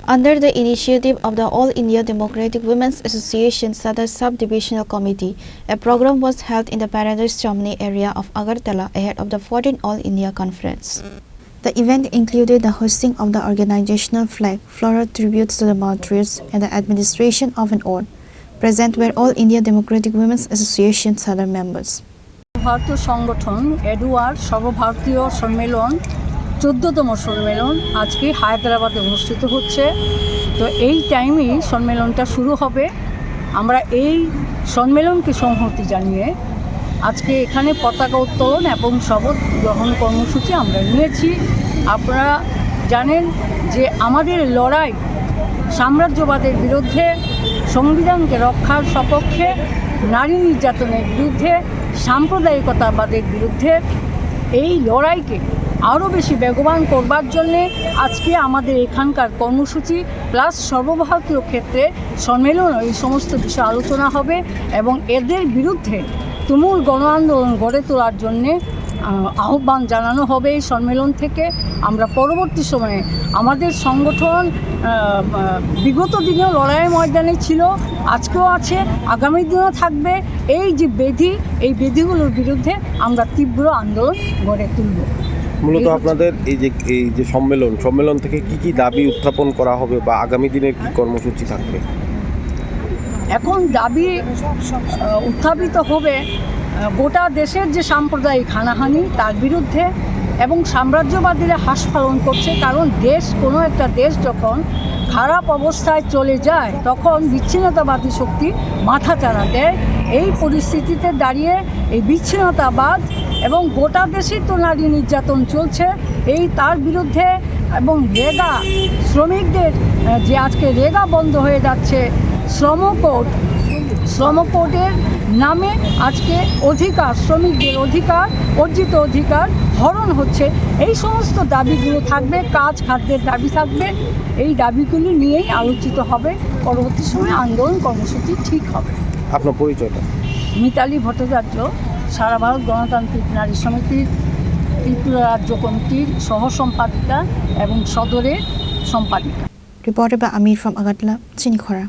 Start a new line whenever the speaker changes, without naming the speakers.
Under the initiative of the All India Democratic Women's Association Sadar Sub-Divisional Committee, a program was held in the Paradise Chomni area of Agartala ahead of the 14th All India Conference. The event included the hosting of the organizational flag, floral tributes to the martyrs, and the administration of an award. Present were All India Democratic Women's Association Sadar members.
ভারতীয় সংগঠন এডুয়ার সর্বভারতীয় সম্মেলন 14তম সম্মেলন আজকে হায়দ্রাবাদে অনুষ্ঠিত হচ্ছে। তো এই টাইমেই সম্মেলনটা শুরু হবে। আমরা এই সম্মেলনকে সংহতি জানিয়ে আজকে এখানে পতাকা উত্তোলন এবং শপথ গ্রহণ কর্মসূচি আমরা নিয়েছি। আপনারা জানেন যে আমাদের লড়াই সাম্রাজ্যবাদের বিরুদ্ধে, সংবিধানকে রক্ষার সপক্ষে, নারী নির্যাতনের বিরুদ্ধে, সাম্প্রদায়িকতাবাদের বিরুদ্ধে। এই লড়াইকে আরও বেশি বেগবান করবার জন্যে আজকে আমাদের এখানকার কর্মসূচি প্লাস সর্বভারতীয় ক্ষেত্রে সম্মেলন এই সমস্ত বিষয়ে আলোচনা হবে এবং এদের বিরুদ্ধে তুমুল গণ আন্দোলন গড়ে তোলার জন্যে আহ্বান জানানো হবে এই সম্মেলন থেকে। আমরা পরবর্তী সময়ে আমাদের সংগঠন বিগত দিনেও লড়াইয়ের ময়দানে ছিল, আজকেও আছে, আগামী দিনেও থাকবে। এই যে বেধি, এই বেধিগুলোর বিরুদ্ধে আমরা তীব্র আন্দোলন গড়ে তুলব।
মূলত আপনাদের এই যে সম্মেলন থেকে কি দাবি উত্থাপন করা হবে বা আগামী দিনের কি কর্মসূচি থাকবে?
এখন দাবি উত্থাপিত হবে গোটা দেশের যে সাম্প্রদায়িক হানাহানি তার বিরুদ্ধে এবং সাম্রাজ্যবাদীরা হাস পালন করছে। কারণ কোনো একটা দেশ যখন খারাপ অবস্থায় চলে যায় তখন বিচ্ছিন্নতাবাদী শক্তি মাথাচাড়া দেয়। এই পরিস্থিতিতে দাঁড়িয়ে এই বিচ্ছিন্নতাবাদ এবং গোটা দেশেই তো নারী নির্যাতন চলছে, তার বিরুদ্ধে এবং রেগা শ্রমিকদের যে আজকে রেগা বন্ধ হয়ে যাচ্ছে, শ্রম কোডের নামে আজকে শ্রমিকদের অর্জিত অধিকার হরণ হচ্ছে, এই সমস্ত দাবিগুলো থাকবে। খাদ্যের দাবি থাকবে। এই দাবিগুলি নিয়েই আলোচিত হবে। পরবর্তী সময়ে আন্দোলন কর্মসূচি ঠিক হবে।
আপনার পরিচয়টা?
মিতালি ভট্টাচার্য, সারা ভারত গণতান্ত্রিক নারী সমিতির ত্রিপুরা রাজ্য কমিটির সহ সম্পাদিকা এবং সদরের সম্পাদিকা।
Reported by Amir from Agartala, Chinikhora.